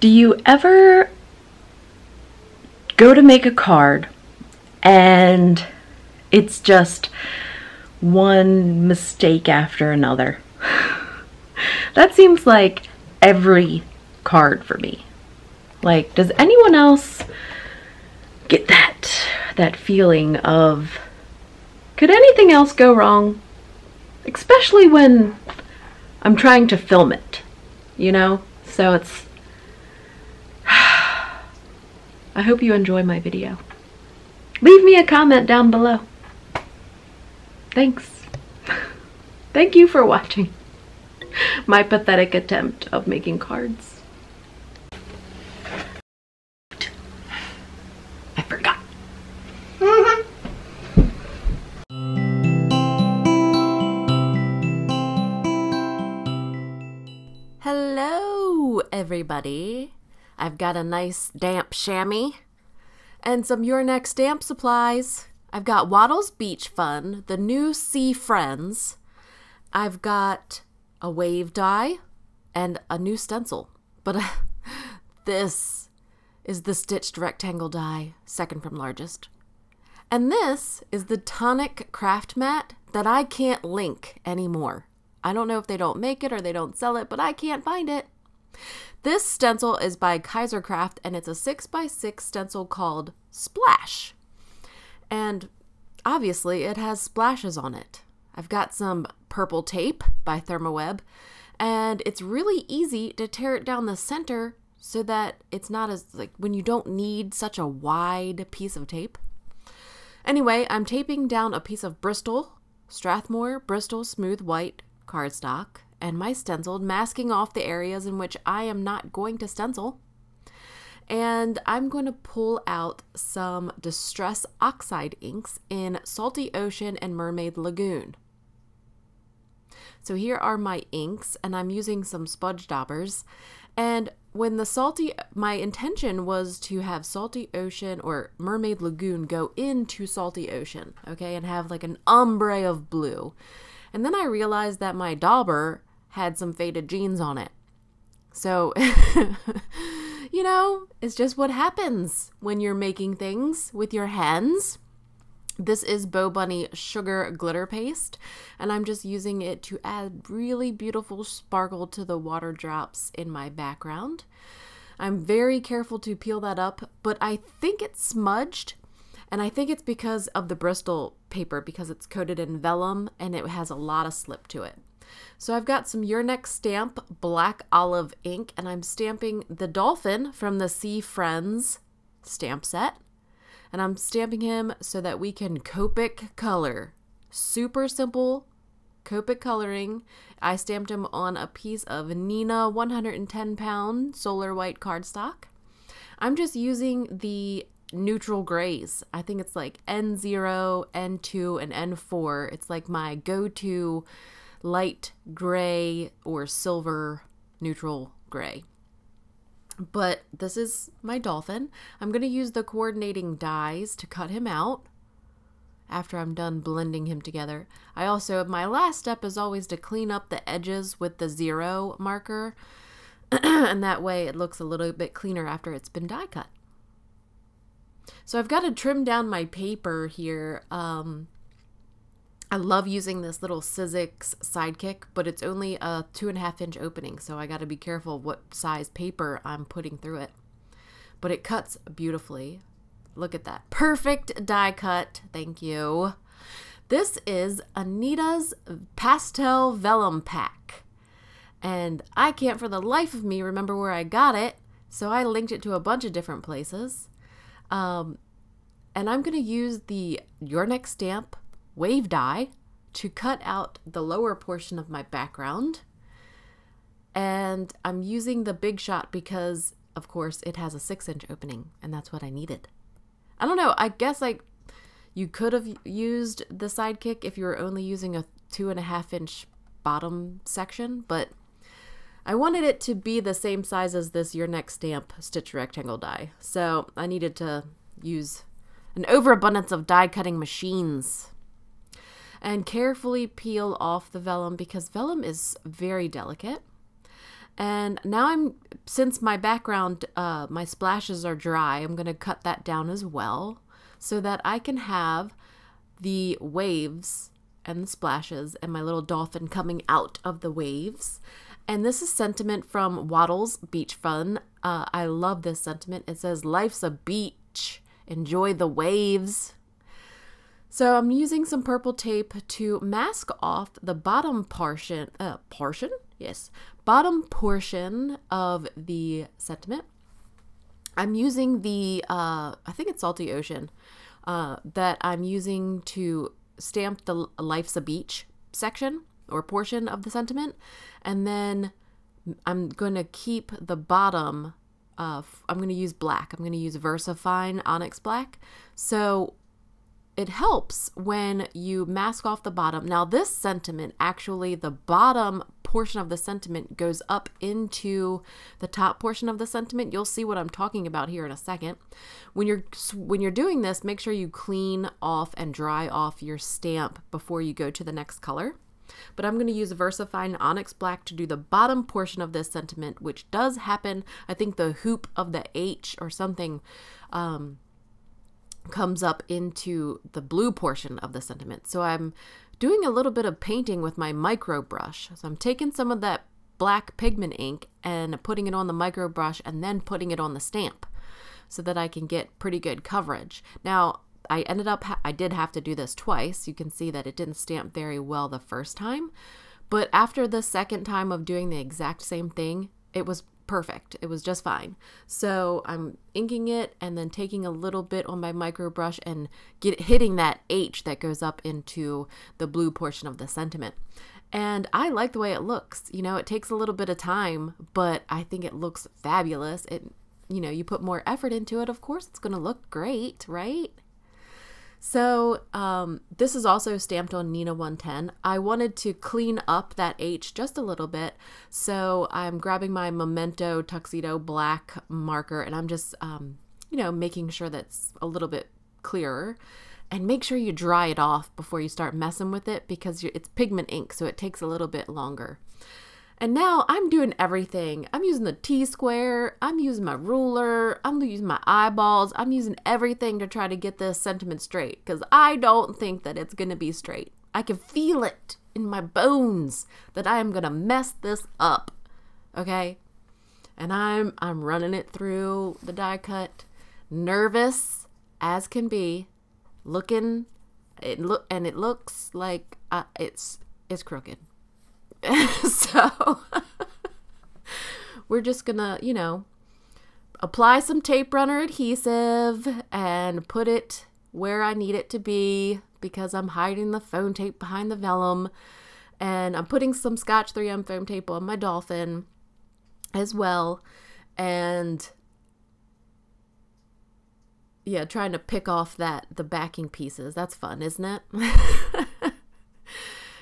Do you ever go to make a card and it's just one mistake after another? That seems like every card for me. Like, does anyone else get that feeling of, could anything else go wrong? Especially when I'm trying to film it, you know? So it's, I hope you enjoy my video. Leave me a comment down below. Thanks. Thank you for watching my pathetic attempt of making cards. I forgot. Hello, everybody. I've got a nice damp chamois and some Your Next stamp supplies. I've got Waddles Beach Fun, the new Sea Friends. I've got a wave die and a new stencil. But this is the stitched rectangle die, second from largest. And this is the tonic craft mat that I can't link anymore. I don't know if they don't make it or they don't sell it, but I can't find it. This stencil is by Kaisercraft, and it's a 6x6 stencil called Splash. And obviously it has splashes on it. I've got some purple tape by Thermoweb, and it's really easy to tear it down the center so that it's not as, like, when you don't need such a wide piece of tape. Anyway, I'm taping down a piece of Bristol, Strathmore Bristol Smooth White cardstock, and my stencil, masking off the areas in which I am not going to stencil. And I'm going to pull out some Distress Oxide inks in Salty Ocean and Mermaid Lagoon. So here are my inks, and I'm using some smudge daubers. And when my intention was to have Salty Ocean or Mermaid Lagoon go into Salty Ocean, okay, and have like an ombre of blue. And then I realized that my dauber had some faded jeans on it. So, you know, it's just what happens when you're making things with your hands. This is BoBunny Sugar Glitter Paste, and I'm just using it to add really beautiful sparkle to the water drops in my background. I'm very careful to peel that up, but I think it's smudged, and I think it's because of the Bristol paper, because it's coated in vellum and it has a lot of slip to it. So I've got some Your Next Stamp Black Olive ink, and I'm stamping the dolphin from the Sea Friends stamp set. And I'm stamping him so that we can Copic color. Super simple Copic coloring. I stamped him on a piece of Neenah 110-pound solar white cardstock. I'm just using the neutral grays. I think it's like N0, N2, and N4. It's like my go-to light gray or silver neutral gray. But this is my dolphin. I'm going to use the coordinating dies to cut him out after I'm done blending him together. I also, my last step is always to clean up the edges with the 0 marker, and that way it looks a little bit cleaner after it's been die cut. So I've got to trim down my paper here. I love using this little Sizzix Sidekick, but it's only a 2.5-inch opening, so I got to be careful what size paper I'm putting through it. But it cuts beautifully. Look at that. Perfect die cut. Thank you. This is Anita's Pastel Vellum Pack. And I can't for the life of me remember where I got it, so I linked it to a bunch of different places. And I'm going to use the Your Next Stamp wave die to cut out the lower portion of my background. And I'm using the Big Shot because, of course, it has a 6-inch opening, and that's what I needed. I don't know, I guess like you could have used the Sidekick if you were only using a 2.5-inch bottom section, but I wanted it to be the same size as this Your Next Stamp stitch rectangle die. So I needed to use an overabundance of die cutting machines. And carefully peel off the vellum because vellum is very delicate. And now since my background, my splashes are dry, I'm going to cut that down as well so that I can have the waves and the splashes and my little dolphin coming out of the waves. And this is sentiment from Waddles Beach Fun. I love this sentiment. It says, "Life's a beach. Enjoy the waves." So I'm using some purple tape to mask off the bottom bottom portion of the sentiment. I'm using the, I think it's Salty Ocean, that I'm using to stamp the Life's a Beach section or portion of the sentiment. And then I'm going to keep the bottom, I'm going to use black. I'm going to use VersaFine Onyx Black. So it helps when you mask off the bottom. Now this sentiment, actually the bottom portion of the sentiment goes up into the top portion of the sentiment. You'll see what I'm talking about here in a second. When you're doing this, make sure you clean off and dry off your stamp before you go to the next color. But I'm going to use VersaFine Onyx Black to do the bottom portion of this sentiment, which does happen. I think the hoop of the H or something comes up into the blue portion of the sentiment. So I'm doing a little bit of painting with my micro brush. So I'm taking some of that black pigment ink and putting it on the micro brush and then putting it on the stamp so that I can get pretty good coverage. Now, I did have to do this twice. You can see that it didn't stamp very well the first time, but after the second time of doing the exact same thing, it was perfect. It was just fine. So I'm inking it and then taking a little bit on my micro brush and hitting that H that goes up into the blue portion of the sentiment. And I like the way it looks. You know, it takes a little bit of time, but I think it looks fabulous. You put more effort into it, of course it's going to look great, right? So this is also stamped on Neenah 110. I wanted to clean up that H just a little bit, so I'm grabbing my Memento Tuxedo black marker and I'm just, making sure that's a little bit clearer. And make sure you dry it off before you start messing with it because it's pigment ink, so it takes a little bit longer. And now I'm doing everything. I'm using the T-square, I'm using my ruler, I'm using my eyeballs, I'm using everything to try to get this sentiment straight because I don't think that it's going to be straight. I can feel it in my bones that I am going to mess this up, okay? And I'm running it through the die cut, nervous as can be, and it looks like it's crooked. So we're just gonna, apply some tape runner adhesive and put it where I need it to be because I'm hiding the foam tape behind the vellum, and I'm putting some Scotch 3M foam tape on my dolphin as well, and yeah, trying to pick off the backing pieces. That's fun, isn't it?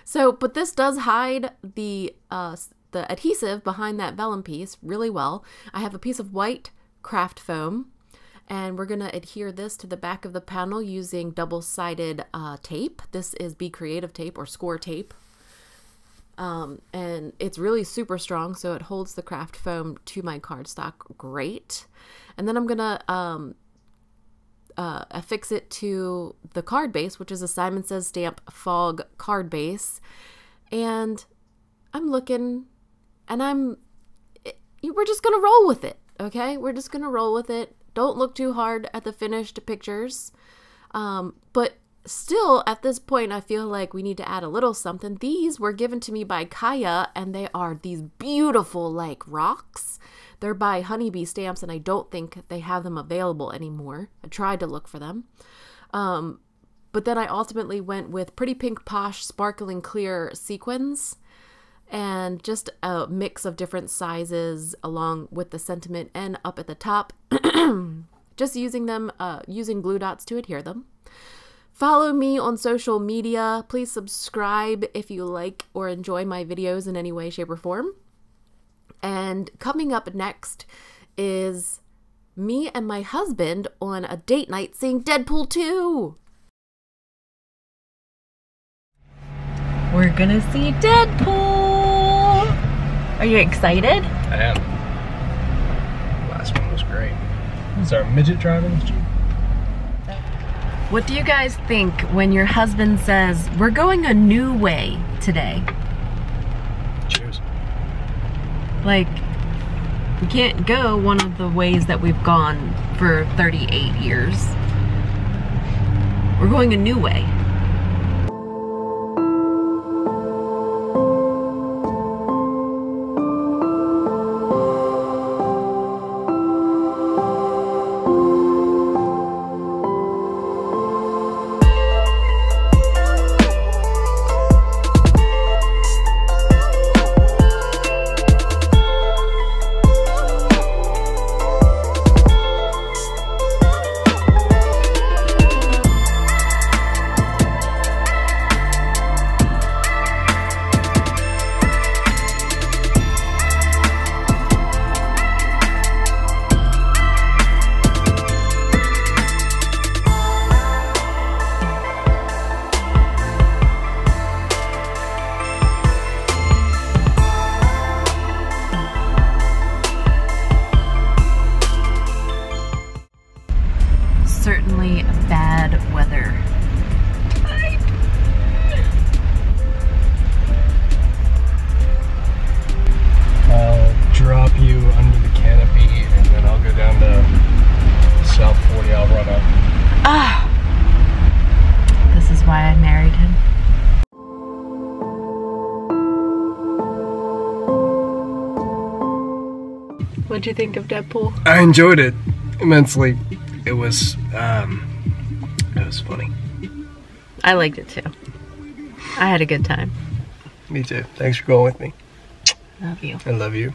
So, but this does hide the adhesive behind that vellum piece really well. I have a piece of white craft foam, and we're going to adhere this to the back of the panel using double-sided tape. This is Be Creative tape or score tape. And it's really super strong, so it holds the craft foam to my cardstock great. And then I'm going to affix it to the card base, which is a Simon Says Stamp Fog card base. And I'm looking, and we're just going to roll with it, okay? We're just going to roll with it. Don't look too hard at the finished pictures. But still, at this point, I feel like we need to add a little something. These were given to me by Kaya, and they are these beautiful, like, rocks. They're by Honeybee Stamps, and I don't think they have them available anymore. I tried to look for them. But then I ultimately went with Pretty Pink Posh Sparkling Clear Sequins and just a mix of different sizes along with the sentiment and up at the top. Just using them, using glue dots to adhere them. Follow me on social media. Please subscribe if you like or enjoy my videos in any way, shape, or form. And coming up next is me and my husband on a date night seeing Deadpool 2. We're gonna see Deadpool! Are you excited? I am. Last one was great. Is our midget driving this Jeep? What do you guys think when your husband says, we're going a new way today? Cheers. Like, we can't go one of the ways that we've gone for 38 years. We're going a new way. Certainly bad weather. I'll drop you under the canopy and then I'll go down to South 40. I'll run up. Ah! This is why I married him. What'd you think of Deadpool? I enjoyed it immensely. It was funny. I liked it too. I had a good time. Me too. Thanks for going with me. Love you. I love you.